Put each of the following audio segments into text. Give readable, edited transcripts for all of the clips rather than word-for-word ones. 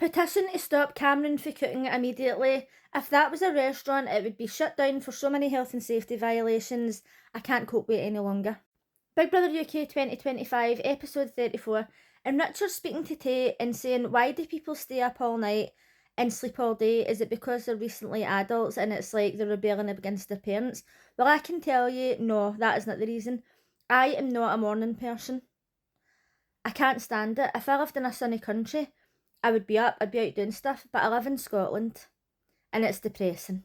Petition to stop Cameron for cooking immediately. If that was a restaurant, it would be shut down for so many health and safety violations. I can't cope with it any longer. Big Brother UK 2025, episode 34. And Richard's speaking to Tate and saying, why do people stay up all night and sleep all day? Is it because they're recently adults and it's like they're rebelling against their parents? Well, I can tell you, no, that is not the reason. I am not a morning person. I can't stand it. If I lived in a sunny country, I would be up, I'd be out doing stuff, but I live in Scotland and it's depressing.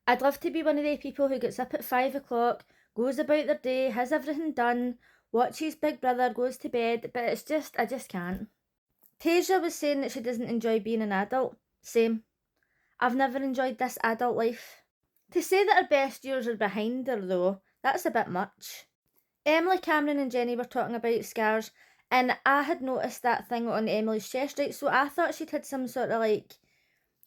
I'd love to be one of the people who gets up at 5 o'clock, goes about their day, has everything done, watches Big Brother, goes to bed, but it's just, I just can't. Tasia was saying that she doesn't enjoy being an adult. Same. I've never enjoyed this adult life. To say that her best years are behind her though, that's a bit much. Emily, Cameron and Jenny were talking about scars, and I had noticed that thing on Emily's chest, right? So I thought she'd had some sort of like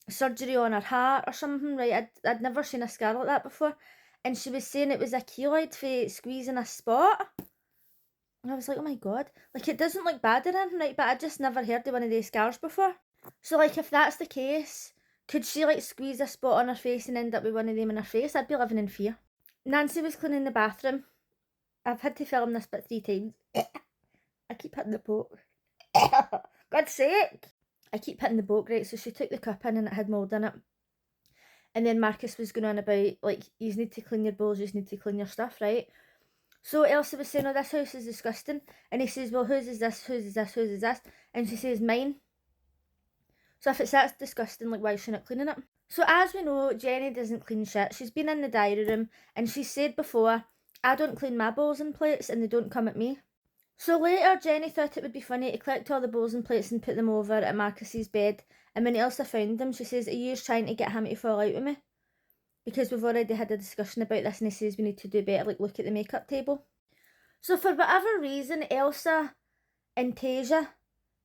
surgery on her heart or something, right? I'd never seen a scar like that before. And she was saying it was a keloid for squeezing a spot. And I was like, oh my god. Like, it doesn't look bad or anything, right? But I just never heard of one of these scars before. So, like, if that's the case, could she, like, squeeze a spot on her face and end up with one of them in her face? I'd be living in fear. Nancy was cleaning the bathroom. I've had to film this bit 3 times. I keep hitting the poke. God's sake! I keep hitting the boat, right? So she took the cup in and it had mould in it. And then Marcus was going on about, like, you need to clean your bowls, you need to clean your stuff, right? So Elsa was saying, oh, this house is disgusting. And he says, well, whose is this, whose is this, whose is this? And she says, mine. So if it's that disgusting, like, why is she not cleaning it? So as we know, Jenny doesn't clean shit. She's been in the diary room and she said before, I don't clean my bowls and plates and they don't come at me. So later, Jenny thought it would be funny to collect all the bowls and plates and put them over at Marcus's bed. And when Elsa found them, she says, are you trying to get him to fall out with me? Because we've already had a discussion about this and he says we need to do better, like look at the makeup table. So for whatever reason, Elsa and Tasia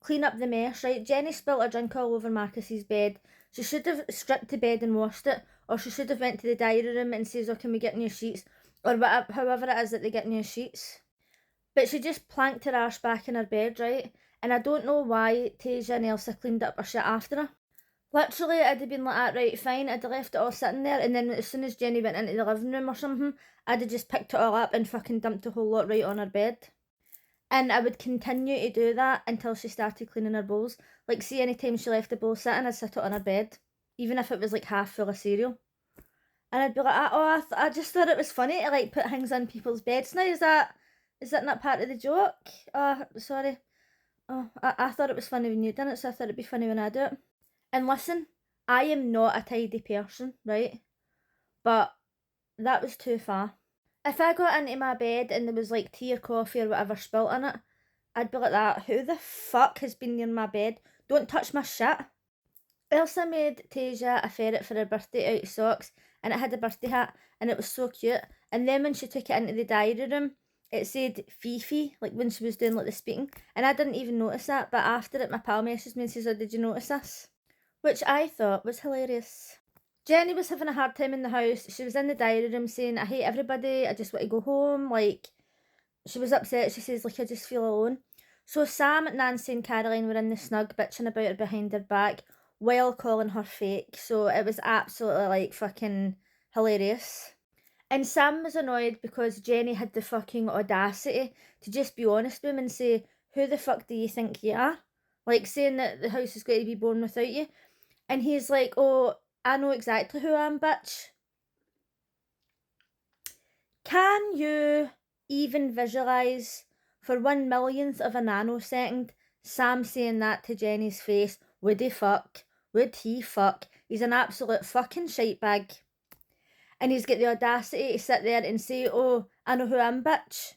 clean up the mess, right? Jenny spilt her drink all over Marcus's bed. She should have stripped the bed and washed it. Or she should have went to the diary room and says, oh, can we get new sheets? Or whatever, however it is that they get new sheets. But she just planked her arse back in her bed, right? And I don't know why Tasia and Elsa cleaned up her shit after her. Literally, I'd have been like that, right, fine, I'd have left it all sitting there, and then as soon as Jenny went into the living room or something, I'd have just picked it all up and fucking dumped the whole lot right on her bed. And I would continue to do that until she started cleaning her bowls. Like, see, anytime she left the bowl sitting, I'd sit it on her bed, even if it was like half full of cereal. And I'd be like, oh, I just thought it was funny to like put things on people's beds now, is that not part of the joke? Oh, sorry. Oh, I thought it was funny when you done it, so I thought it'd be funny when I do it. And listen, I am not a tidy person, right? But that was too far. If I got into my bed and there was like tea or coffee or whatever spilt on it, I'd be like that. Who the fuck has been near my bed? Don't touch my shit. Elsa made Tasia a ferret for her birthday out of socks and it had a birthday hat and it was so cute. And then when she took it into the diary room, it said Fifi, like when she was doing like the speaking. And I didn't even notice that, but after it my pal messaged me and says, oh, did you notice this? Which I thought was hilarious. Jenny was having a hard time in the house. She was in the diary room saying, I hate everybody, I just want to go home. Like, she was upset. She says, like, I just feel alone. So Sam, Nancy and Caroline were in the snug bitching about her behind her back while calling her fake. So it was absolutely, like, fucking hilarious. And Sam was annoyed because Jenny had the fucking audacity to just be honest with him and say, who the fuck do you think you are? Like, saying that the house is going to be born without you. And he's like, oh, I know exactly who I am, bitch. Can you even visualise for 1/1,000,000th of a nanosecond Sam saying that to Jenny's face? Would he fuck? Would he fuck? He's an absolute fucking shitebag. And he's got the audacity to sit there and say, oh, I know who I am, bitch.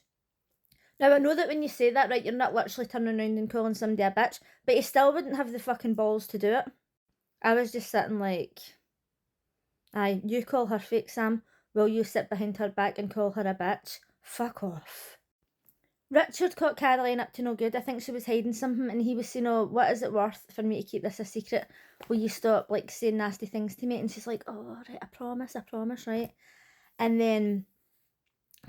Now, I know that when you say that, right, you're not literally turning around and calling somebody a bitch, but he still wouldn't have the fucking balls to do it. I was just sitting like, aye, you call her fake, Sam. Will you sit behind her back and call her a bitch? Fuck off. Richard caught Caroline up to no good. I think she was hiding something and he was saying, oh, what is it worth for me to keep this a secret? Will you stop, like, saying nasty things to me? And she's like, oh, right, I promise, right? And then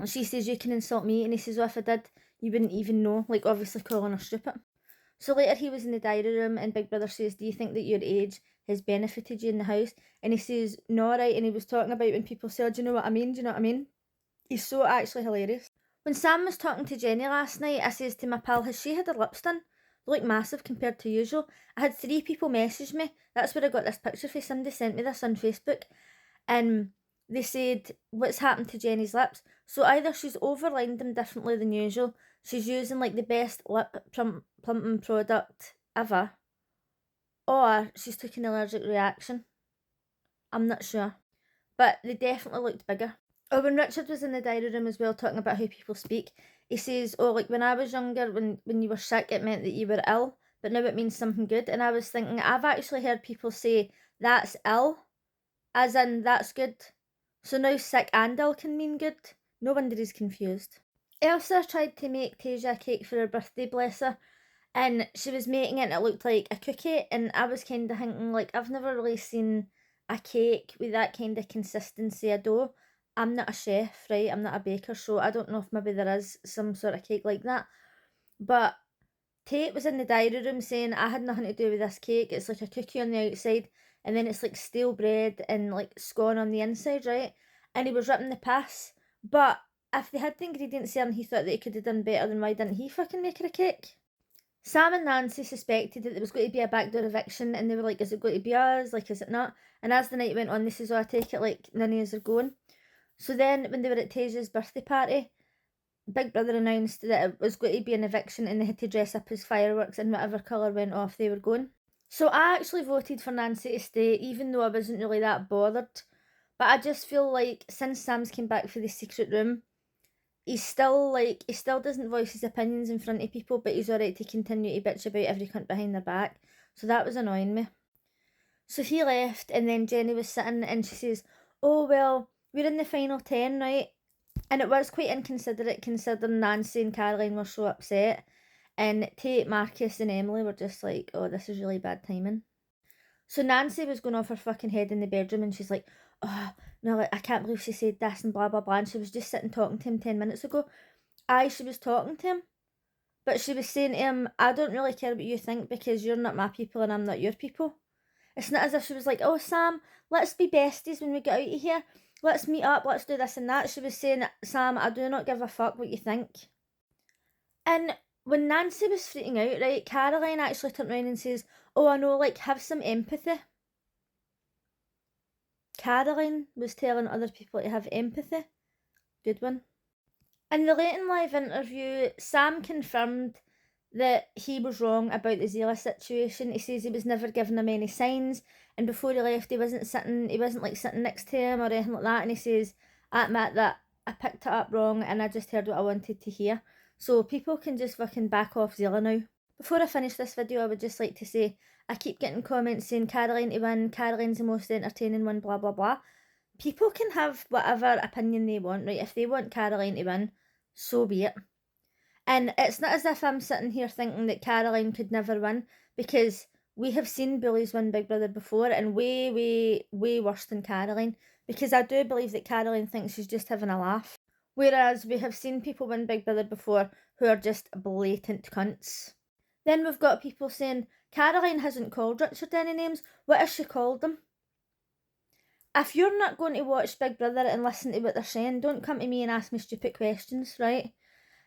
she says, you can insult me. And he says, well, if I did, you wouldn't even know. Like, obviously calling her stupid. So later he was in the diary room and Big Brother says, do you think that your age has benefited you in the house? And he says, no, right, and he was talking about when people say, oh, do you know what I mean, do you know what I mean? He's so actually hilarious. When Sam was talking to Jenny last night, I says to my pal, has she had her lips done? They look massive compared to usual. I had 3 people message me. That's where I got this picture for. Somebody sent me this on Facebook. And they said, what's happened to Jenny's lips? So either she's overlined them differently than usual, she's using like the best lip plumping product ever, or she's taken an allergic reaction. I'm not sure. But they definitely looked bigger. Oh, when Richard was in the diary room as well, talking about how people speak, he says, oh, like when I was younger, when you were sick, it meant that you were ill, but now it means something good. And I was thinking, I've actually heard people say, that's ill, as in, that's good. So now sick and ill can mean good. No wonder he's confused. Elsa tried to make Tasia a cake for her birthday, bless her, and she was making it and it looked like a cookie, and I was kind of thinking, like, I've never really seen a cake with that kind of consistency of dough. I'm not a chef, right? I'm not a baker, so I don't know if maybe there is some sort of cake like that. But Tate was in the diary room saying, I had nothing to do with this cake. It's like a cookie on the outside, and then it's like stale bread and like scone on the inside, right? And he was ripping the piss. But if they had the ingredients there and he thought that he could have done better, then why didn't he fucking make her a cake? Sam and Nancy suspected that there was going to be a backdoor eviction, and they were like, is it going to be us? Like, is it not? And as the night went on, they says, oh, I take it like none of us are going. So then, when they were at Tasia's birthday party, Big Brother announced that it was going to be an eviction and they had to dress up as fireworks, and whatever colour went off, they were going. So I actually voted for Nancy to stay, even though I wasn't really that bothered. But I just feel like since Sam's came back for the secret room, he still doesn't voice his opinions in front of people, but he's alright to continue to bitch about every cunt behind their back. So that was annoying me. So he left, and then Jenny was sitting and she says, oh well, we're in the final 10, right? And it was quite inconsiderate considering Nancy and Caroline were so upset. And Tate, Marcus and Emily were just like, oh, this is really bad timing. So Nancy was going off her fucking head in the bedroom, and she's like, oh, no, like, I can't believe she said this and blah, blah, blah. And she was just sitting talking to him 10 minutes ago. Aye, she was talking to him. But she was saying to him, I don't really care what you think because you're not my people and I'm not your people. It's not as if she was like, oh, Sam, let's be besties when we get out of here. Let's meet up, let's do this and that. She was saying, Sam, I do not give a fuck what you think. And when Nancy was freaking out, right, Caroline actually turned around and says, oh, I know, like, have some empathy. Caroline was telling other people to have empathy. Good one. In the late in live interview, Sam confirmed that he was wrong about the Zila situation. He says he was never giving him any signs, and before he left, he wasn't like sitting next to him or anything like that. And he says, I admit that I picked it up wrong and I just heard what I wanted to hear. So people can just fucking back off Zila now. Before I finish this video, I would just like to say, I keep getting comments saying Caroline to win, Caroline's the most entertaining one, blah blah blah. People can have whatever opinion they want, right? If they want Caroline to win, so be it. And it's not as if I'm sitting here thinking that Caroline could never win, because we have seen bullies win Big Brother before, and way, way, way worse than Caroline, because I do believe that Caroline thinks she's just having a laugh. Whereas we have seen people win Big Brother before who are just blatant cunts. Then we've got people saying, Caroline hasn't called Richard any names, what has she called them? If you're not going to watch Big Brother and listen to what they're saying, don't come to me and ask me stupid questions, right?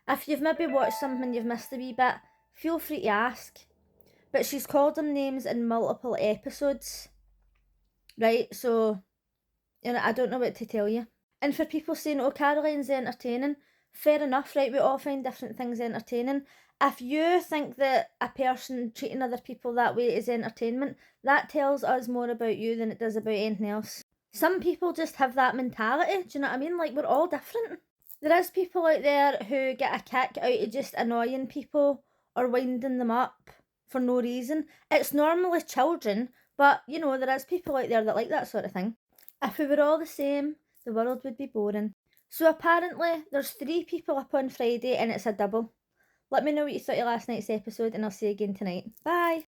If you've maybe watched something and you've missed a wee bit, feel free to ask. But she's called them names in multiple episodes, right? So, you know, I don't know what to tell you. And for people saying, oh, Caroline's entertaining, fair enough, right? We all find different things entertaining. If you think that a person treating other people that way is entertainment, that tells us more about you than it does about anything else. Some people just have that mentality, do you know what I mean? Like, we're all different. There is people out there who get a kick out of just annoying people or winding them up for no reason. It's normally children, but, you know, there is people out there that like that sort of thing. If we were all the same, the world would be boring. So apparently, there's 3 people up on Friday and it's a double. Let me know what you thought of last night's episode, and I'll see you again tonight. Bye!